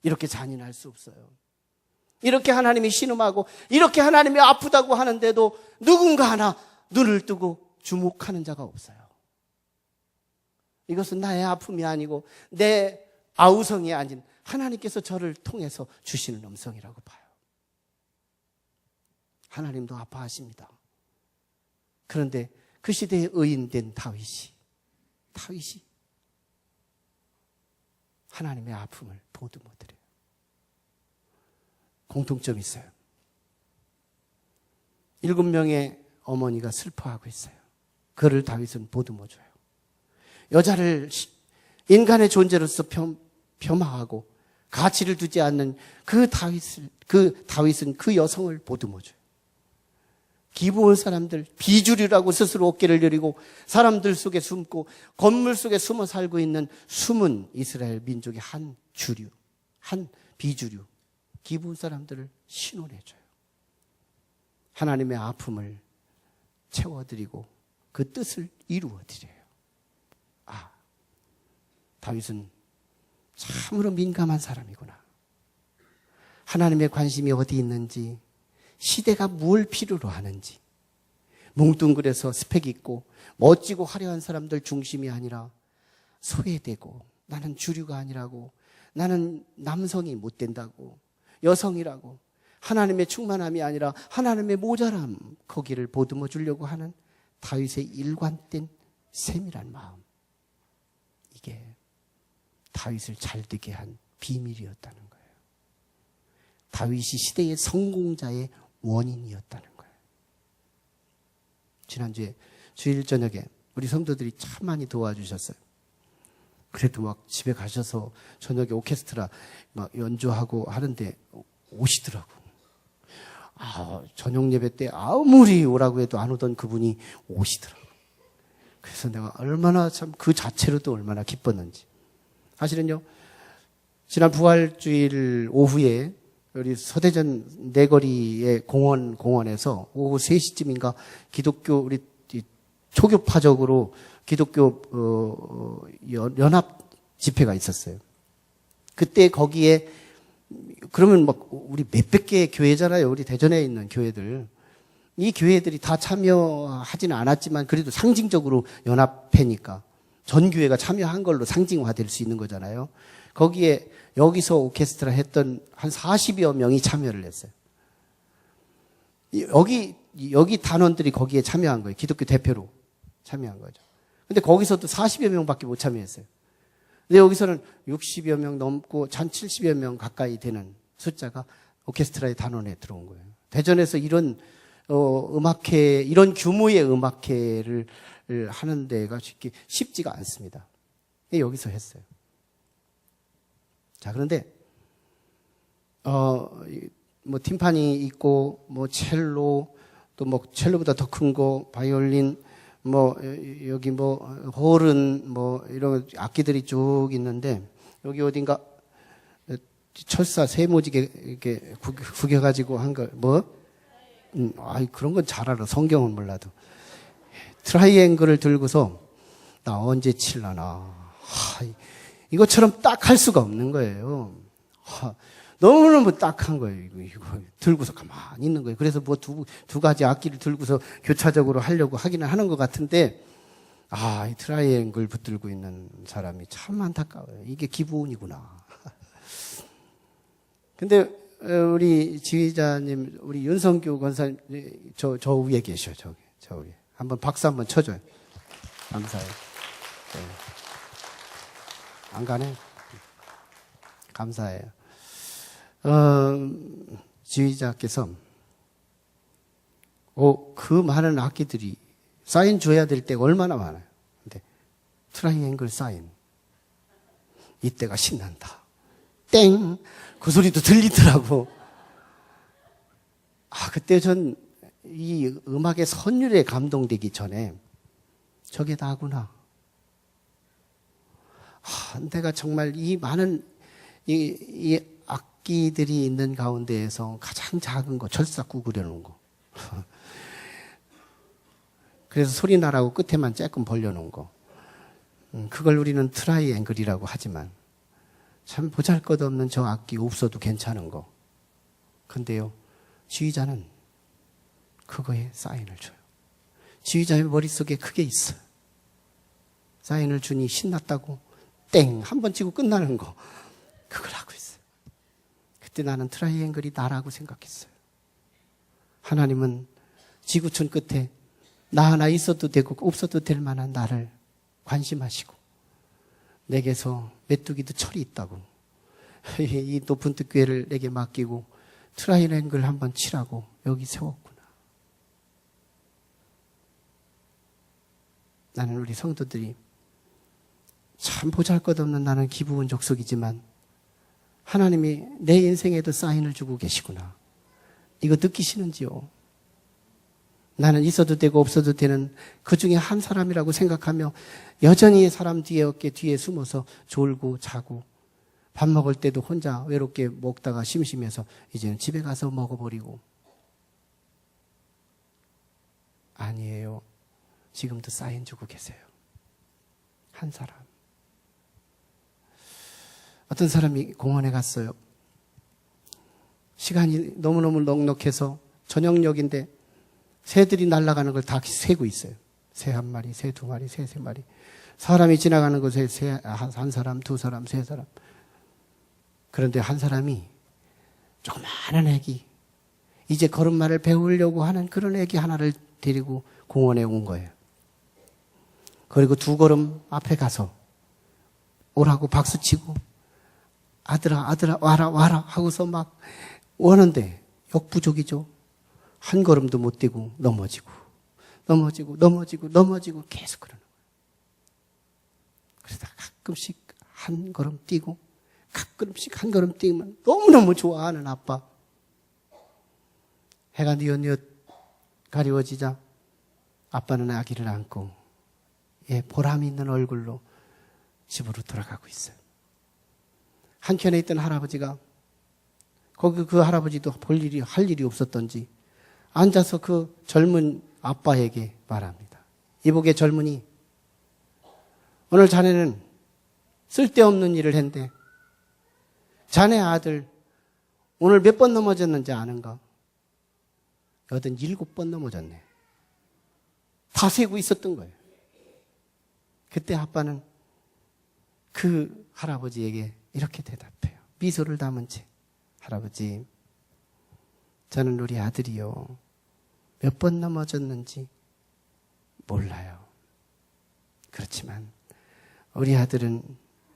이렇게 잔인할 수 없어요. 이렇게 하나님이 신음하고 이렇게 하나님이 아프다고 하는데도 누군가 하나 눈을 뜨고 주목하는 자가 없어요. 이것은 나의 아픔이 아니고 내 아우성이 아닌 하나님께서 저를 통해서 주시는 음성이라고 봐요. 하나님도 아파하십니다. 그런데 그 시대에 의인된 다윗이 하나님의 아픔을 보듬어 드려요. 공통점이 있어요. 7명의 어머니가 슬퍼하고 있어요. 그를 다윗은 보듬어줘요. 여자를 인간의 존재로서 폄하하고 가치를 두지 않는 그 다윗은 그 여성을 보듬어줘요. 기부온 사람들, 비주류라고 스스로 어깨를 내리고 사람들 속에 숨고 건물 속에 숨어 살고 있는 숨은 이스라엘 민족의 한 주류, 한 비주류, 기부온 사람들을 신원해줘요. 하나님의 아픔을 채워드리고 그 뜻을 이루어드려요. 다윗은 참으로 민감한 사람이구나. 하나님의 관심이 어디 있는지, 시대가 뭘 필요로 하는지, 뭉뚱그려서 스펙 있고 멋지고 화려한 사람들 중심이 아니라 소외되고 나는 주류가 아니라고, 나는 남성이 못 된다고, 여성이라고, 하나님의 충만함이 아니라 하나님의 모자람, 거기를 보듬어 주려고 하는 다윗의 일관된 세밀한 마음, 이게 다윗을 잘되게 한 비밀이었다는 거예요. 다윗이 시대의 성공자의 원인이었다는 거예요. 지난주에 주일 저녁에 우리 성도들이 참 많이 도와주셨어요. 그래도 막 집에 가셔서 저녁에 오케스트라 막 연주하고 하는데 오시더라고. 저녁 예배 때 아무리 오라고 해도 안 오던 그분이 오시더라고. 그래서 내가 얼마나 참 그 자체로도 얼마나 기뻤는지. 사실은요, 지난 부활주일 오후에 우리 서대전 내거리의 공원에서 오후 3시쯤인가 기독교 우리 초교파적으로 기독교 연합 집회가 있었어요. 그때 거기에 그러면 막 우리 몇백 개의 교회잖아요. 우리 대전에 있는 교회들. 이 교회들이 다 참여하지는 않았지만 그래도 상징적으로 연합회니까 전 교회가 참여한 걸로 상징화될 수 있는 거잖아요. 거기에 여기서 오케스트라 했던 한 40여 명이 참여를 했어요. 여기 단원들이 거기에 참여한 거예요. 기독교 대표로 참여한 거죠. 근데 거기서도 40여 명밖에 못 참여했어요. 근데 여기서는 60여 명 넘고 1070여 명 가까이 되는 숫자가 오케스트라의 단원에 들어온 거예요. 대전에서 이런 음악회, 이런 규모의 음악회를 하는 데가 쉽지가 않습니다. 여기서 했어요. 자, 그런데 뭐 팀파니 있고 뭐 첼로, 또 뭐 첼로보다 더 큰 거 바이올린, 뭐 여기 뭐 호른 뭐 이런 악기들이 쭉 있는데 여기 어딘가 철사 세모지게 이렇게 구겨가지고 한 거 뭐? 아이 그런 건 잘 알아. 성경은 몰라도 트라이앵글을 들고서 나 언제 칠라나 이것처럼 딱 할 수가 없는 거예요. 너무너무 딱한 거예요. 이거 들고서 가만히 있는 거예요. 그래서 뭐 두 가지 악기를 들고서 교차적으로 하려고 하기는 하는 것 같은데, 이 트라이앵글 붙들고 있는 사람이 참 안타까워요. 이게 기부운이구나. 근데 우리 지휘자님, 우리 윤성규 권사님, 저 위에 계셔. 저 위에. 한번 박수 한번 쳐줘요. 감사해요. 네. 안 가네? 감사해요. 지휘자께서, 그 많은 악기들이 사인 줘야 될 때가 얼마나 많아요. 근데, 트라이앵글 사인. 이때가 신난다. 땡! 그 소리도 들리더라고. 그때 전 이 음악의 선율에 감동되기 전에, 저게 나구나. 내가 정말 이 많은, 이 악기들이 있는 가운데에서 가장 작은 거, 철사구 그려놓은 거. 그래서 소리 나라고 끝에만 조금 벌려놓은 거. 그걸 우리는 트라이앵글이라고 하지만, 참 보잘것없는 저 악기 없어도 괜찮은 거. 근데요, 지휘자는 그거에 사인을 줘요. 지휘자의 머릿속에 그게 있어요. 사인을 주니 신났다고 땡! 한 번 치고 끝나는 거. 그걸 하고 있어요. 그때 나는 트라이앵글이 나라고 생각했어요. 하나님은 지구촌 끝에 나 하나 있어도 되고 없어도 될 만한 나를 관심하시고 내게서 메뚜기도 철이 있다고 이 높은 뜻교회를 내게 맡기고 트라이앵글 한번 치라고 여기 세웠구나. 나는 우리 성도들이 참 보잘것없는 나는 기부운 족속이지만 하나님이 내 인생에도 사인을 주고 계시구나. 이거 느끼시는지요? 나는 있어도 되고 없어도 되는 그 중에 한 사람이라고 생각하며 여전히 사람 뒤에 어깨 뒤에 숨어서 졸고 자고 밥 먹을 때도 혼자 외롭게 먹다가 심심해서 이제는 집에 가서 먹어버리고. 아니에요. 지금도 사인 주고 계세요. 한 사람. 어떤 사람이 공원에 갔어요. 시간이 너무너무 넉넉해서 저녁녘인데 새들이 날아가는 걸 다 세고 있어요. 새 한 마리, 새 두 마리, 새 세 마리. 사람이 지나가는 곳에 새 한 사람, 두 사람, 세 사람. 그런데 한 사람이 조그마한 애기, 이제 걸음마를 배우려고 하는 그런 애기 하나를 데리고 공원에 온 거예요. 그리고 두 걸음 앞에 가서 오라고 박수치고 아들아 와라 하고서 막 오는데 역부족이죠. 한 걸음도 못 뛰고 넘어지고 계속 그러는 거예요. 그러다가 가끔씩 한 걸음 뛰고 가끔씩 한 걸음 뛰면 너무너무 좋아하는 아빠. 해가 뉘엿뉘엿 가리워지자 아빠는 아기를 안고 보람 있는 얼굴로 집으로 돌아가고 있어요. 한켠에 있던 할아버지가 거기 그 할아버지도 할 일이 없었던지 앉아서 그 젊은 아빠에게 말합니다. 이보게 젊은이, 오늘 자네는 쓸데없는 일을 했는데 자네 아들 오늘 몇 번 넘어졌는지 아는가? 87번 넘어졌네. 다 세고 있었던 거예요. 그때 아빠는 그 할아버지에게 이렇게 대답해요. 미소를 담은 채. 할아버지, 저는 우리 아들이요, 몇 번 넘어졌는지 몰라요. 그렇지만 우리 아들은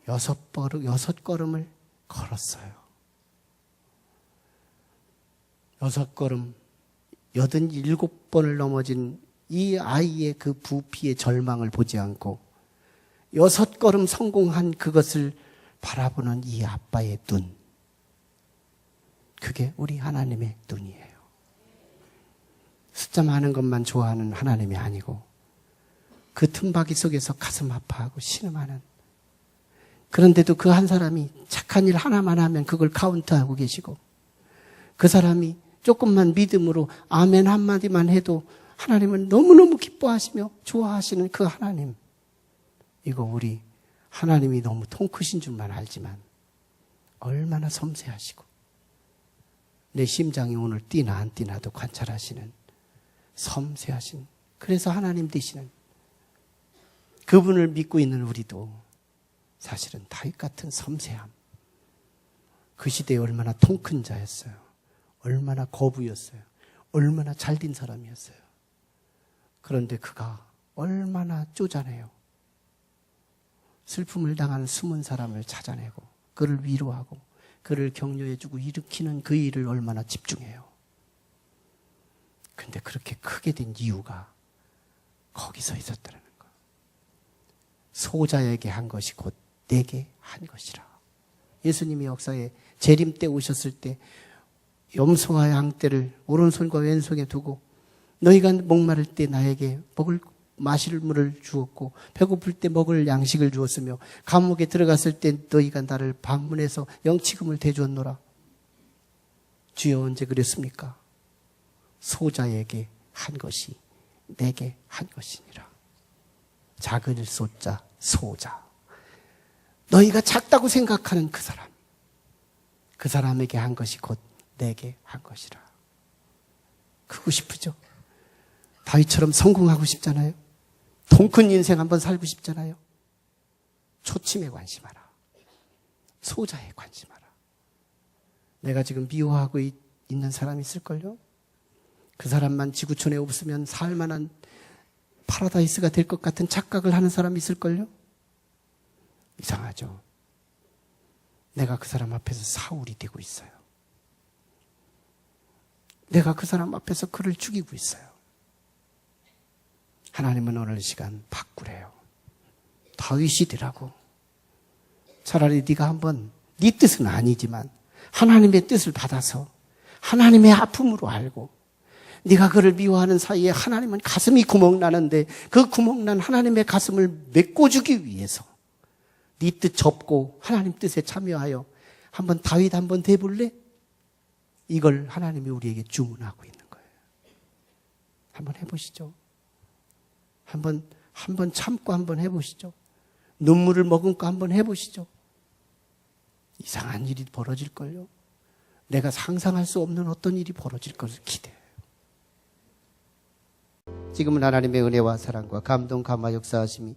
6걸음을 걸었어요. 6걸음, 87번을 넘어진 이 아이의 그 부피의 절망을 보지 않고 6걸음 성공한 그것을 바라보는 이 아빠의 눈. 그게 우리 하나님의 눈이에요. 숫자 많은 것만 좋아하는 하나님이 아니고 그 틈바귀 속에서 가슴 아파하고 신음하는, 그런데도 그 한 사람이 착한 일 하나만 하면 그걸 카운트하고 계시고, 그 사람이 조금만 믿음으로 아멘 한마디만 해도 하나님은 너무너무 기뻐하시며 좋아하시는 그 하나님. 이거 우리 하나님이 너무 통 크신 줄만 알지만 얼마나 섬세하시고 내 심장이 오늘 뛰나 안 뛰나도 관찰하시는 섬세하신, 그래서 하나님 되시는 그분을 믿고 있는 우리도 사실은 다윗 같은 섬세함, 그 시대에 얼마나 통 큰 자였어요. 얼마나 거부였어요. 얼마나 잘된 사람이었어요. 그런데 그가 얼마나 쪼잔해요. 슬픔을 당하는 숨은 사람을 찾아내고 그를 위로하고 그를 격려해주고 일으키는 그 일을 얼마나 집중해요. 근데 그렇게 크게 된 이유가 거기서 있었다는 거. 소자에게 한 것이 곧 내게 한 것이라. 예수님이 역사에 재림 때 오셨을 때 염소와 양떼를 오른손과 왼손에 두고 너희가 목마를 때 나에게 마실 물을 주었고 배고플 때 먹을 양식을 주었으며 감옥에 들어갔을 때 너희가 나를 방문해서 영치금을 대주었노라. 주여 언제 그랬습니까? 소자에게 한 것이 내게 한 것이니라. 작은 소자, 소자. 너희가 작다고 생각하는 그 사람, 그 사람에게 한 것이 곧 내게 한 것이라. 크고 싶으죠? 다윗처럼 성공하고 싶잖아요? 통 큰 인생 한번 살고 싶잖아요? 초침에 관심하라. 소자에 관심하라. 내가 지금 미워하고 있는 사람이 있을걸요? 그 사람만 지구촌에 없으면 살만한 파라다이스가 될 것 같은 착각을 하는 사람이 있을걸요? 이상하죠? 내가 그 사람 앞에서 사울이 되고 있어요. 내가 그 사람 앞에서 그를 죽이고 있어요. 하나님은 오늘 시간 바꾸래요. 다윗이 되라고. 차라리 네가 한번 네 뜻은 아니지만 하나님의 뜻을 받아서 하나님의 아픔으로 알고 네가 그를 미워하는 사이에 하나님은 가슴이 구멍나는데 그 구멍난 하나님의 가슴을 메꿔주기 위해서 네 뜻 접고 하나님 뜻에 참여하여 한번 다윗 한번 돼볼래? 이걸 하나님이 우리에게 주문하고 있는 거예요. 한번 해보시죠. 한번 참고 한번 해보시죠. 눈물을 머금고 한번 해보시죠. 이상한 일이 벌어질걸요. 내가 상상할 수 없는 어떤 일이 벌어질 것을 기대해요. 지금은 하나님의 은혜와 사랑과 감동, 감화, 역사하심이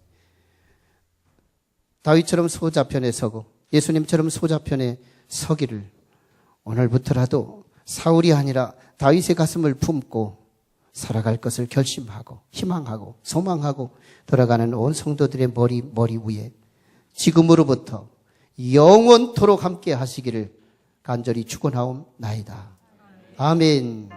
다윗처럼 소자편에 서고 예수님처럼 소자편에 서기를 오늘부터라도 사울이 아니라 다윗의 가슴을 품고 살아갈 것을 결심하고 희망하고 소망하고 돌아가는 온 성도들의 머리 위에 지금으로부터 영원토록 함께 하시기를 간절히 축원하옵나이다. 아멘.